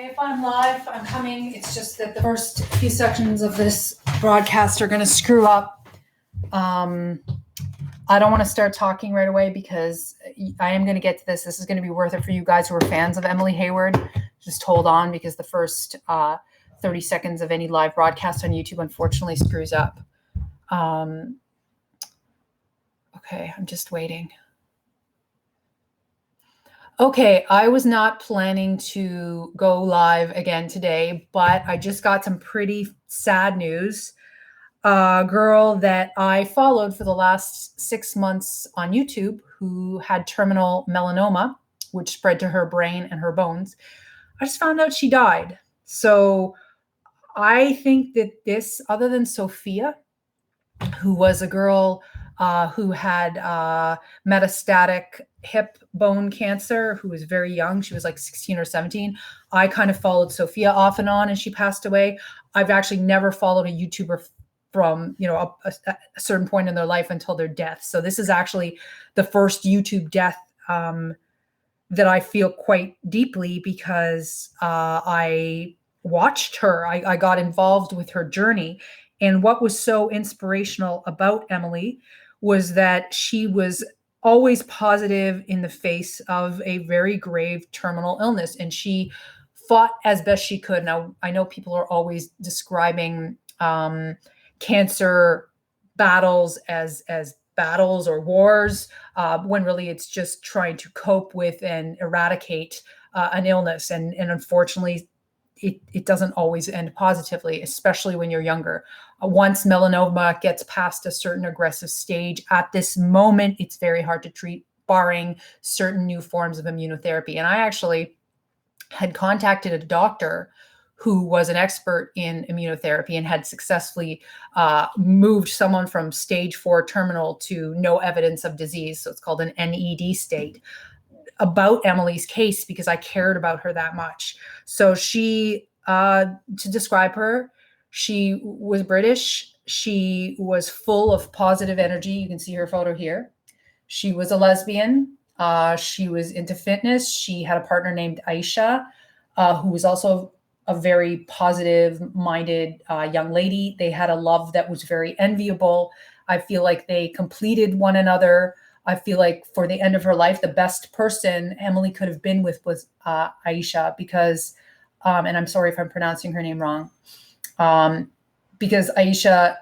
Okay, if I'm live, I'm coming. It's just that the first few sections of this broadcast are going to screw up. I don't want to start talking right away because I am going to get to this. This is going to be worth it for you guys who are fans of Emily Hayward. Just hold on because the first 30 seconds of any live broadcast on YouTube unfortunately screws up. Okay, I'm just waiting. Okay, I was not planning to go live again today, but I just got some pretty sad news. A girl that I followed for the last 6 months on YouTube who had terminal melanoma, which spread to her brain and her bones. I just found out she died. So I think that this, other than Sophia, who was a girl who had metastatic hip bone cancer, who was very young. She was like 16 or 17. I kind of followed Sophia off and on, and she passed away. I've actually never followed a YouTuber from, a certain point in their life until their death. So this is actually the first YouTube death that I feel quite deeply because I watched her. I got involved with her journey. And what was so inspirational about Emily was that she was always positive in the face of a very grave terminal illness. And she fought as best she could. Now, I know people are always describing cancer battles as battles or wars, when really it's just trying to cope with and eradicate an illness. And unfortunately, it doesn't always end positively, especially when you're younger. Once melanoma gets past a certain aggressive stage, at this moment, it's very hard to treat, barring certain new forms of immunotherapy. And I actually had contacted a doctor who was an expert in immunotherapy and had successfully moved someone from stage 4 terminal to no evidence of disease. So it's called an NED state, about Emily's case because I cared about her that much. So she, to describe her, she was British. She was full of positive energy. You can see her photo here. She was a lesbian. She was into fitness. She had a partner named Aisha, who was also a very positive-minded young lady. They had a love that was very enviable. I feel like they completed one another. I feel like for the end of her life, the best person Emily could have been with was Aisha because, and I'm sorry if I'm pronouncing her name wrong, because Aisha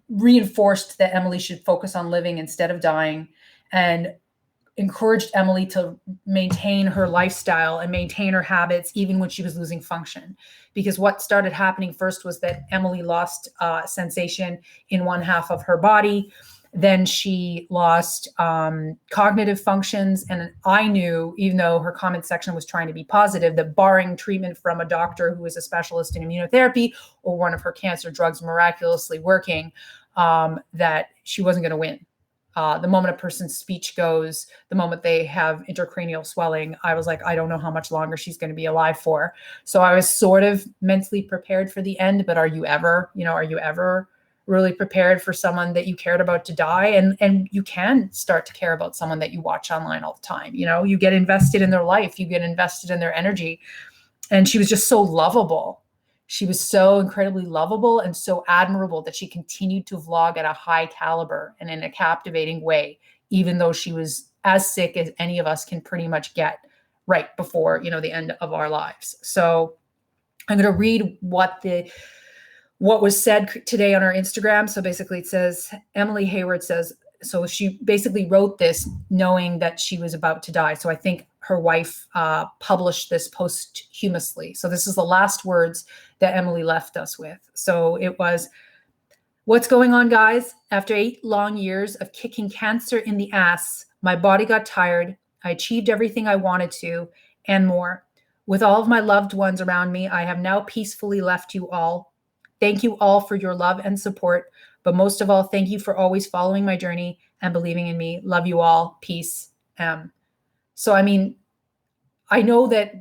reinforced that Emily should focus on living instead of dying and encouraged Emily to maintain her lifestyle and maintain her habits even when she was losing function. Because what started happening first was that Emily lost sensation in one half of her body. Then she lost cognitive functions. And I knew, even though her comment section was trying to be positive, that barring treatment from a doctor who is a specialist in immunotherapy or one of her cancer drugs miraculously working, that she wasn't going to win. The moment a person's speech goes, the moment they have intracranial swelling, I was like, I don't know how much longer she's going to be alive for. So I was sort of mentally prepared for the end, but are you ever really prepared for someone that you cared about to die? And you can start to care about someone that you watch online all the time. You get invested in their life, you get invested in their energy. And she was just so lovable. She was so incredibly lovable and so admirable that she continued to vlog at a high caliber and in a captivating way, even though she was as sick as any of us can pretty much get right before, the end of our lives. So I'm going to read what was said today on our Instagram. So basically it says, Emily Hayward says, so she basically wrote this knowing that she was about to die. So I think her wife published this posthumously. So this is the last words that Emily left us with. So it was, what's going on, guys? After 8 long years of kicking cancer in the ass, my body got tired. I achieved everything I wanted to and more. With all of my loved ones around me, I have now peacefully left you all. Thank you all for your love and support. But most of all, thank you for always following my journey and believing in me. Love you all. Peace. So, I know that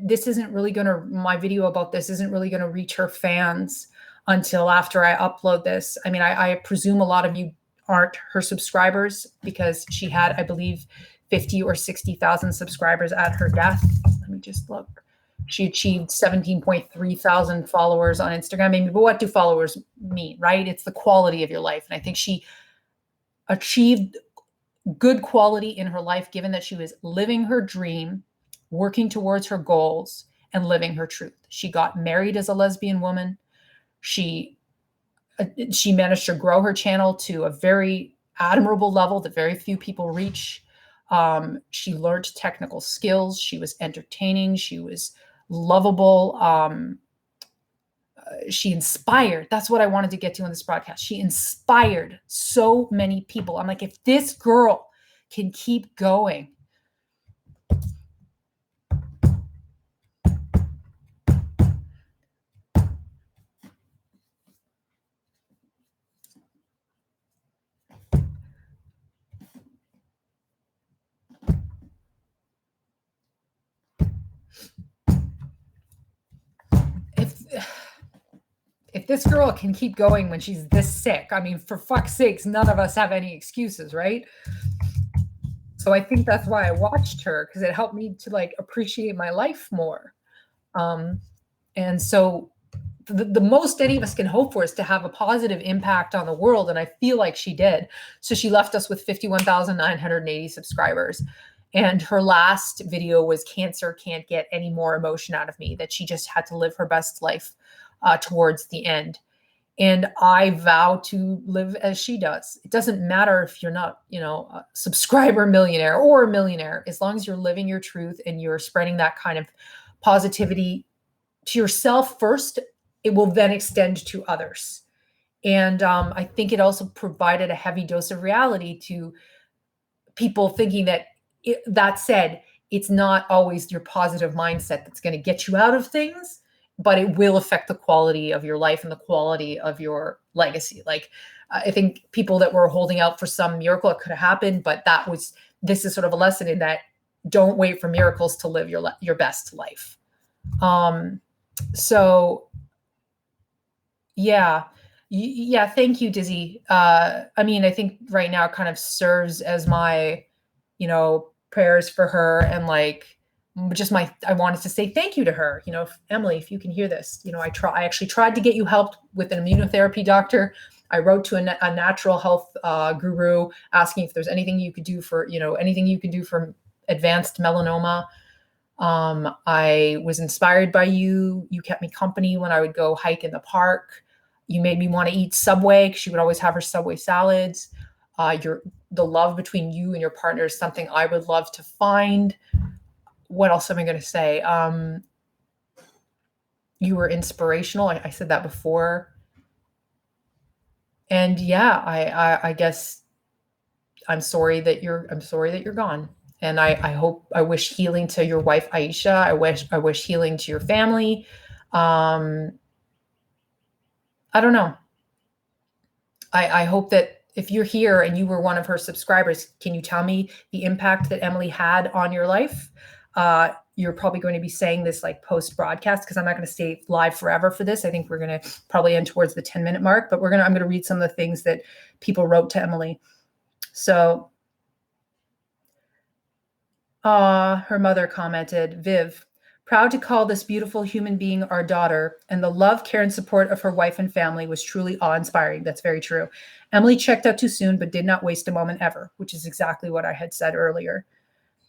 my video about this isn't really going to reach her fans until after I upload this. I presume a lot of you aren't her subscribers because she had, I believe, 50 or 60,000 subscribers at her death. Let me just look. She achieved 17.3 thousand followers on Instagram. Maybe, but what do followers mean, right? It's the quality of your life. And I think she achieved good quality in her life, given that she was living her dream, working towards her goals, and living her truth. She got married as a lesbian woman. She managed to grow her channel to a very admirable level that very few people reach. She learned technical skills. She was entertaining. She was lovable. She inspired. That's what I wanted to get to in this broadcast. She inspired so many people. I'm like, if this girl can keep going, if this girl can keep going when she's this sick, I mean, for fuck's sakes, none of us have any excuses, right? So I think that's why I watched her, because it helped me to like appreciate my life more. And so the most any of us can hope for is to have a positive impact on the world. And I feel like she did. So she left us with 51,980 subscribers. And her last video was "Cancer can't get any more emotion out of me," that she just had to live her best life towards the end. And I vow to live as she does. It doesn't matter if you're not, a subscriber millionaire or a millionaire, as long as you're living your truth and you're spreading that kind of positivity to yourself first, it will then extend to others. And I think it also provided a heavy dose of reality to people, thinking that, that said, it's not always your positive mindset that's going to get you out of things, but it will affect the quality of your life and the quality of your legacy. Like, I think people that were holding out for some miracle, it could have happened, but this is sort of a lesson in that don't wait for miracles to live your best life. So yeah. Thank you, Dizzy. I mean, I think right now it kind of serves as my, prayers for her, and like, I wanted to say thank you to her. Emily, if you can hear this, I actually tried to get you help with an immunotherapy doctor. I wrote to a natural health guru asking if there's anything you could do for, anything you can do for advanced melanoma. I was inspired by you. You kept me company when I would go hike in the park. You made me want to eat Subway, because she would always have her Subway salads. The love between you and your partner is something I would love to find. What else am I going to say? You were inspirational. I said that before. And yeah, I guess I'm sorry that you're gone. And I wish healing to your wife, Aisha. I wish healing to your family. I don't know. I hope that if you're here and you were one of her subscribers, can you tell me the impact that Emily had on your life? You're probably going to be saying this like post broadcast, because I'm not going to stay live forever for this. I think we're going to probably end towards the 10-minute mark, but I'm going to read some of the things that people wrote to Emily. So, her mother commented, Viv, proud to call this beautiful human being our daughter, and the love, care, and support of her wife and family was truly awe-inspiring. That's very true. Emily checked out too soon, but did not waste a moment ever, which is exactly what I had said earlier.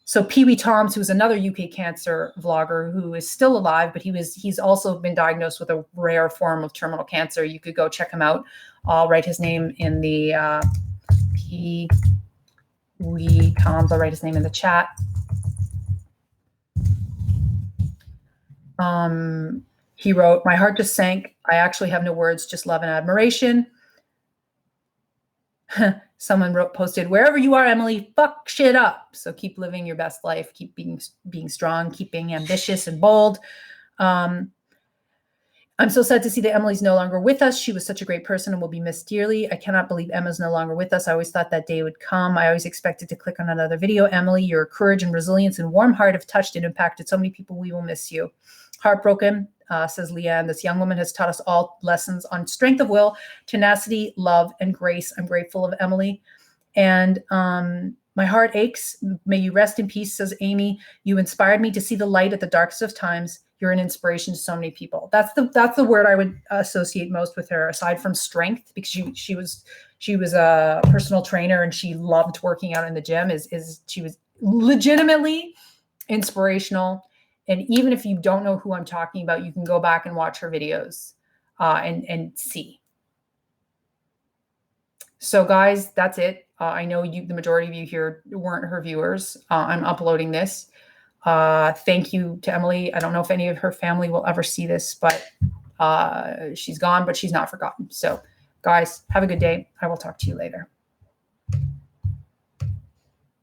So Pee Wee Toms, who's another UK cancer vlogger who is still alive, but he's also been diagnosed with a rare form of terminal cancer. You could go check him out. I'll write his name in the Pee Wee Toms. I'll write his name in the chat. He wrote, my heart just sank. I actually have no words, just love and admiration. Someone posted, wherever you are, Emily, fuck shit up. So keep living your best life. Keep being strong, keep being ambitious and bold. I'm so sad to see that Emily's no longer with us. She was such a great person and will be missed dearly. I cannot believe Emma's no longer with us. I always thought that day would come. I always expected to click on another video. Emily, your courage and resilience and warm heart have touched and impacted so many people. We will miss you. Heartbroken, says Leanne. This young woman has taught us all lessons on strength of will, tenacity, love, and grace. I'm grateful of Emily. And my heart aches. May you rest in peace, says Amy. You inspired me to see the light at the darkest of times. You're an inspiration to so many people. That's the word I would associate most with her, aside from strength, because she was a personal trainer and she loved working out in the gym. Is she was legitimately inspirational. And even if you don't know who I'm talking about, you can go back and watch her videos and see. So guys, that's it. I know the majority of you here weren't her viewers. I'm uploading this. Thank you to Emily. I don't know if any of her family will ever see this, but she's gone, but she's not forgotten. So guys, have a good day. I will talk to you later.